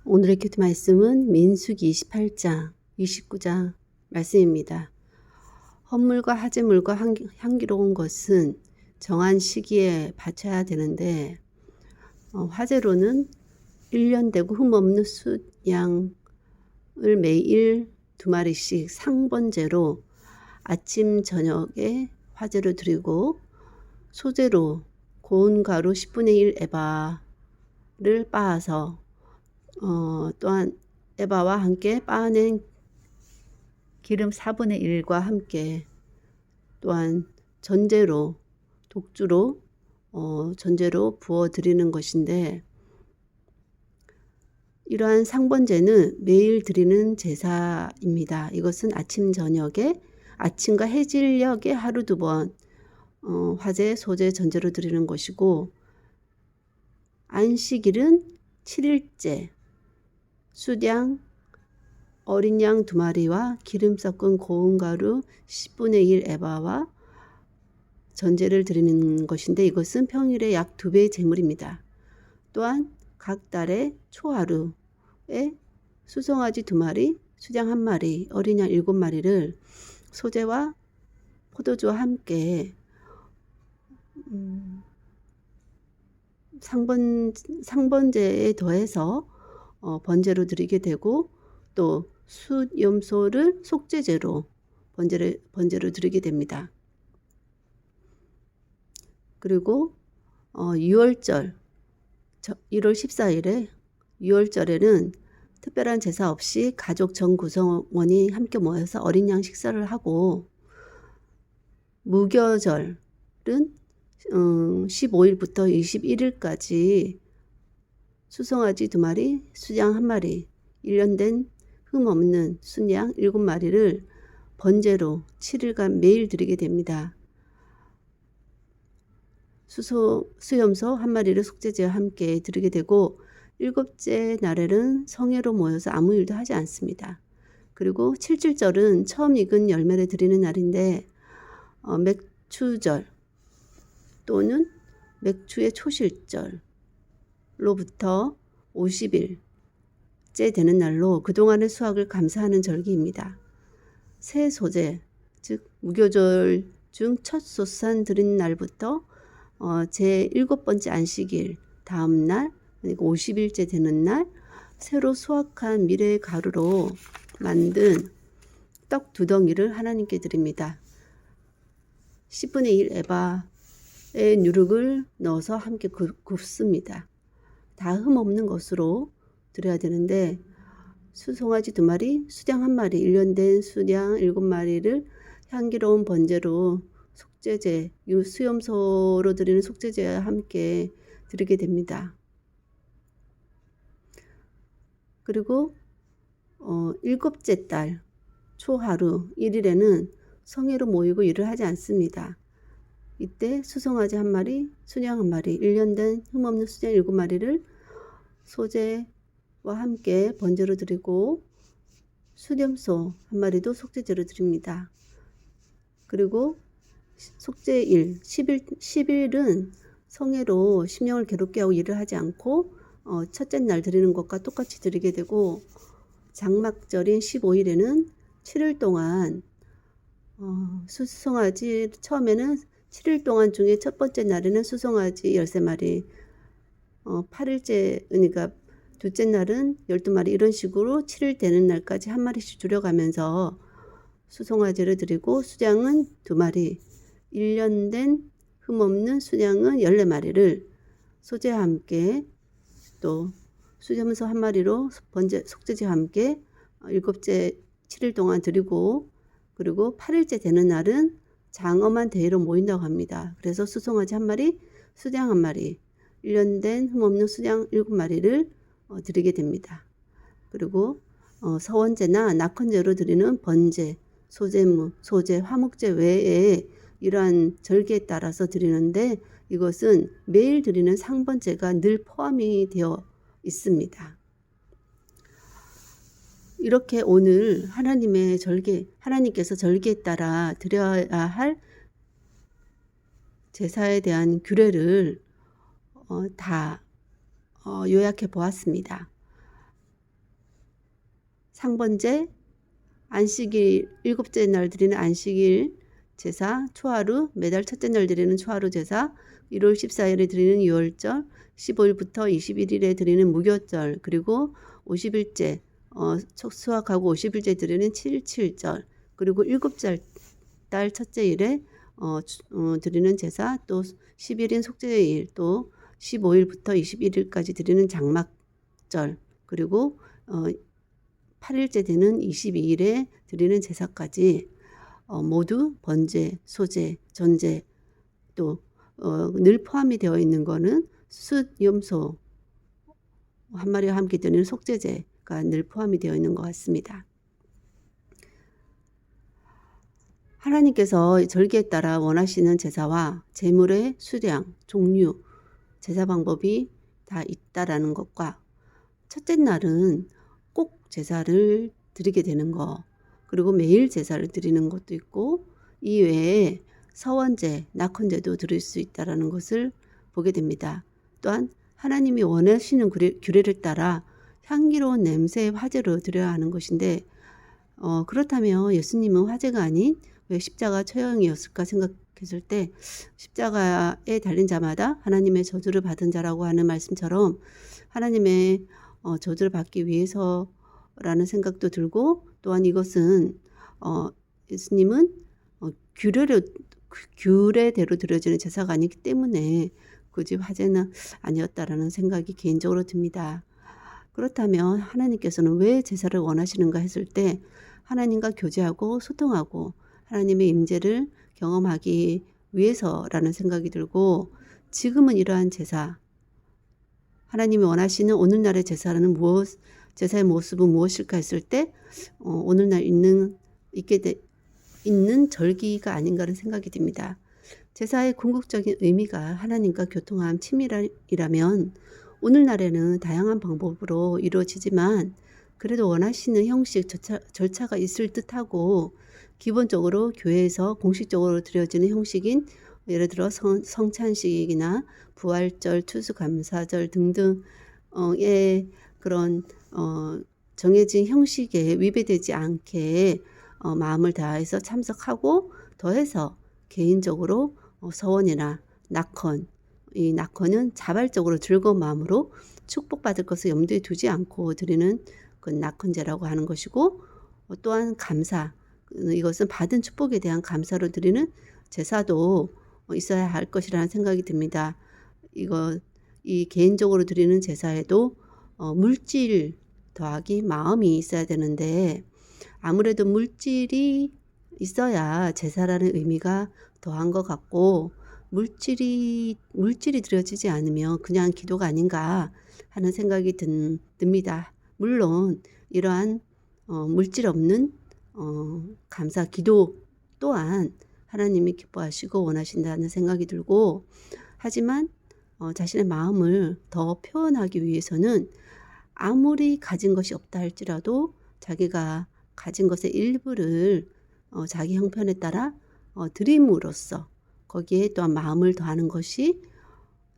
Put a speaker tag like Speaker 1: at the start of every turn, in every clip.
Speaker 1: 오늘의 큐티 말씀은 민수기 28장, 29장 말씀입니다. 헌물과 화제물과 향기로운 것은 정한 시기에 바쳐야 되는데 화제로는 1년 되고 흠없는 숫양을 매일 2마리씩 상번제로 아침 저녁에 화제로 드리고 소제로 고운 가루 10분의 1 에바를 빻아서 또한 에바와 함께 빻아낸 기름 4분의 1과 함께 또한 전제로 독주로 전제로 부어 드리는 것인데, 이러한 상번제는 매일 드리는 제사입니다. 이것은 아침 저녁에 아침과 해질녘에 하루 2번 화제, 소제, 전제로 드리는 것이고, 안식일은 7일째 수량 어린 양 2마리와 기름 섞은 고운 가루 10분의 1 에바와 전제를 드리는 것인데, 이것은 평일에 약 2배의 제물입니다. 또한 각 달의 초하루에 수송아지 2마리, 수장 1마리, 어린 양 7마리를 소제와 포도주와 함께 상번제에 더해서 번제로 드리게 되고, 또 숫염소를 속죄제로 번제로 드리게 됩니다. 그리고 6월절 1월 14일에 6월절에는 특별한 제사 없이 가족 전 구성원이 함께 모여서 어린 양 식사를 하고, 무교절은 15일부터 21일까지 수송아지 2마리, 수장 1마리, 1년 된 흠없는 순양 7마리를 번제로 7일간 매일 드리게 됩니다. 수염소 1마리를 속죄제와 함께 드리게 되고, 7째 날에는 성회로 모여서 아무 일도 하지 않습니다. 그리고 7.7절은 처음 익은 열매를 드리는 날인데, 맥추절 또는 맥추의 초실절로부터 50일째 되는 날로 그동안의 수확을 감사하는 절기입니다. 새 소제, 즉 무교절 중 첫 소산 드린 날부터 제 7번째 안식일 다음 날, 그리고 50일째 되는 날, 새로 수확한 미래의 가루로 만든 떡 2덩이를 하나님께 드립니다. 10분의 1 에바의 누룩을 넣어서 함께 굽습니다. 다 흠없는 것으로 드려야 되는데, 수송아지 2마리, 수장 1마리, 1년 된 수량 7마리를 향기로운 번제로 속죄제, 수염소로 드리는 속죄제와 함께 드리게 됩니다. 그리고 7째 달 초하루 1일에는 성회로 모이고 일을 하지 않습니다. 이때 수송아지 1마리, 수양 1마리, 1년 된 흠없는 수장 7마리를 소제와 함께 번제로 드리고, 수염소 1마리도 속죄제로 드립니다. 그리고 속죄일 10일은 성회로 심령을 괴롭게 하고 일을 하지 않고 첫째 날 드리는 것과 똑같이 드리게 되고, 장막절인 15일에는 7일 동안 수송아지, 처음에는 7일 동안 중에 첫 번째 날에는 수송아지 13마리, 8일째 그러니까 둘째 날은 12마리, 이런 식으로 7일 되는 날까지 1마리씩 줄여가면서 수송아지를 드리고, 수장은 2마리, 1년 된 흠없는 수장은 14마리를 소제와 함께, 또 수염소 1마리로 번제 속죄제와 함께 7째 7일 동안 드리고, 그리고 8일째 되는 날은 장엄한 대회로 모인다고 합니다. 그래서 수송아지 1마리, 수장 1마리, 1년 된 흠없는 수장 7마리를 드리게 됩니다. 그리고 서원제나 낙헌제로 드리는 번제, 소제무, 소제, 화목제 외에 이러한 절기에 따라서 드리는데, 이것은 매일 드리는 상번제가 늘 포함이 되어 있습니다. 이렇게 오늘 하나님께서 절기에 따라 드려야 할 제사에 대한 규례를 다 요약해 보았습니다. 상번제, 안식일, 일곱째 날 드리는 안식일 제사, 초하루, 매달 첫째 날 드리는 초하루 제사, 1월 14일에 드리는 유월절, 15일부터 21일에 드리는 무교절, 그리고 50일째, 수학하고 50일째 드리는 7.7절, 그리고 일곱째 달 첫째 일에 드리는 제사, 또 10일인 속죄일, 또 15일부터 21일까지 드리는 장막절, 그리고 8일째 되는 22일에 드리는 제사까지 모두 번제, 소제, 전제, 또 늘 포함이 되어 있는 거는 숫, 염소 한 마리와 함께 드리는 속죄제가 늘 포함이 되어 있는 것 같습니다. 하나님께서 절기에 따라 원하시는 제사와 제물의 수량, 종류, 제사 방법이 다 있다라는 것과 첫째 날은 꼭 제사를 드리게 되는 거, 그리고 매일 제사를 드리는 것도 있고 이 외에 서원제, 낙헌제도 드릴 수 있다라는 것을 보게 됩니다. 또한 하나님이 원하시는 규례를 따라 향기로운 냄새의 화제로 드려야 하는 것인데 그렇다면 예수님은 화제가 아닌 왜 십자가 처형이었을까 생각했을 때 십자가에 달린 자마다 하나님의 저주를 받은 자라고 하는 말씀처럼 하나님의 저주를 받기 위해서라는 생각도 들고, 또한 이것은 예수님은 규례대로 드려지는 제사가 아니기 때문에 굳이 화제는 아니었다라는 생각이 개인적으로 듭니다. 그렇다면 하나님께서는 왜 제사를 원하시는가 했을 때 하나님과 교제하고 소통하고 하나님의 임재를 경험하기 위해서라는 생각이 들고, 지금은 이러한 제사, 하나님이 원하시는 오늘날의 제사는 제사의 모습은 무엇일까 했을 때 오늘날 있는 절기가 아닌가라는 생각이 듭니다. 제사의 궁극적인 의미가 하나님과 교통한 친밀이라면 오늘날에는 다양한 방법으로 이루어지지만 그래도 원하시는 형식, 절차가 있을 듯하고, 기본적으로 교회에서 공식적으로 드려지는 형식인 예를 들어 성찬식이나 부활절, 추수감사절 등등의 그런 정해진 형식에 위배되지 않게 마음을 다해서 참석하고, 더해서 개인적으로 서원이나 낙헌, 이 낙헌은 자발적으로 즐거운 마음으로 축복받을 것을 염두에 두지 않고 드리는 그 낙헌제라고 하는 것이고, 또한 감사, 이것은 받은 축복에 대한 감사로 드리는 제사도 있어야 할 것이라는 생각이 듭니다. 이 개인적으로 드리는 제사에도 물질 더하기 마음이 있어야 되는데 아무래도 물질이 있어야 제사라는 의미가 더한 것 같고, 물질이 드려지지 않으면 그냥 기도가 아닌가 하는 생각이 듭니다. 물론 이러한 물질 없는 감사 기도 또한 하나님이 기뻐하시고 원하신다는 생각이 들고, 하지만 자신의 마음을 더 표현하기 위해서는 아무리 가진 것이 없다 할지라도 자기가 가진 것의 일부를 자기 형편에 따라 드림으로써 거기에 또한 마음을 더하는 것이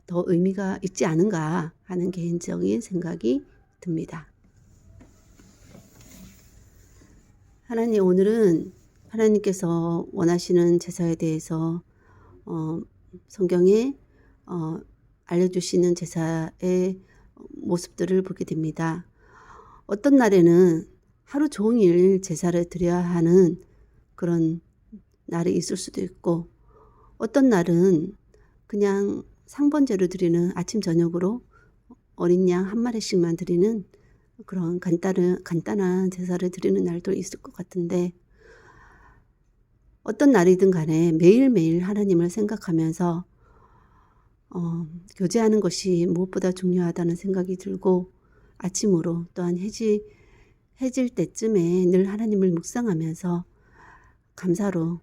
Speaker 1: 더 의미가 있지 않은가 하는 개인적인 생각이 듭니다. 하나님, 오늘은 하나님께서 원하시는 제사에 대해서 성경에 알려주시는 제사의 모습들을 보게 됩니다. 어떤 날에는 하루 종일 제사를 드려야 하는 그런 날이 있을 수도 있고, 어떤 날은 그냥 상번제로 드리는 아침 저녁으로 어린 양 한 마리씩만 드리는 그런 간단한 제사를 드리는 날도 있을 것 같은데, 어떤 날이든 간에 매일매일 하나님을 생각하면서 교제하는 것이 무엇보다 중요하다는 생각이 들고, 아침으로 또한 해질 때쯤에 늘 하나님을 묵상하면서 감사로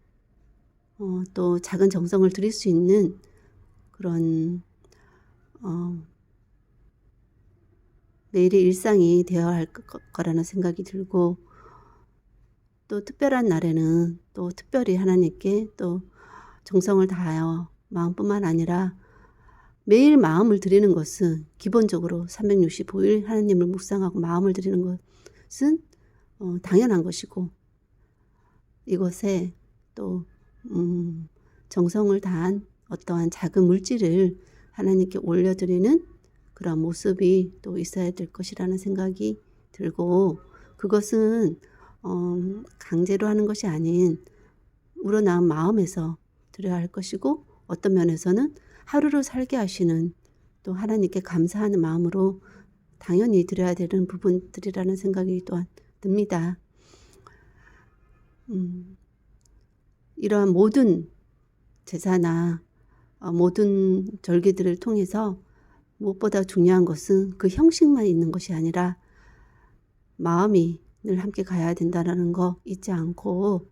Speaker 1: 또 작은 정성을 드릴 수 있는 그런 매일의 일상이 되어야 할 거라는 생각이 들고, 또 특별한 날에는 또 특별히 하나님께 또 정성을 다하여 마음뿐만 아니라 매일 마음을 드리는 것은 기본적으로 365일 하나님을 묵상하고 마음을 드리는 것은 당연한 것이고 이것에 또 정성을 다한 어떠한 작은 물질을 하나님께 올려드리는 그런 모습이 또 있어야 될 것이라는 생각이 들고, 그것은 강제로 하는 것이 아닌 우러나온 마음에서 드려야 할 것이고, 어떤 면에서는 하루를 살게 하시는 또 하나님께 감사하는 마음으로 당연히 드려야 되는 부분들이라는 생각이 또한 듭니다. 이러한 모든 제사나 모든 절기들을 통해서 무엇보다 중요한 것은 그 형식만 있는 것이 아니라 마음이 늘 함께 가야 된다는 거 잊지 않고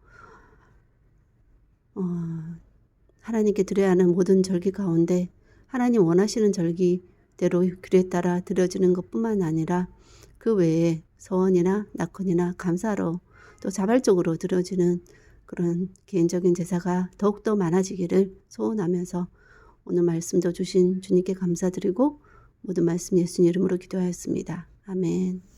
Speaker 1: 하나님께 드려야 하는 모든 절기 가운데 하나님 원하시는 절기대로 규례에 따라 드려지는 것뿐만 아니라 그 외에 서원이나 낙헌이나 감사로 또 자발적으로 드려지는 그런 개인적인 제사가 더욱더 많아지기를 소원하면서 오늘 말씀도 주신 주님께 감사드리고 모든 말씀 예수님 이름으로 기도하였습니다. 아멘.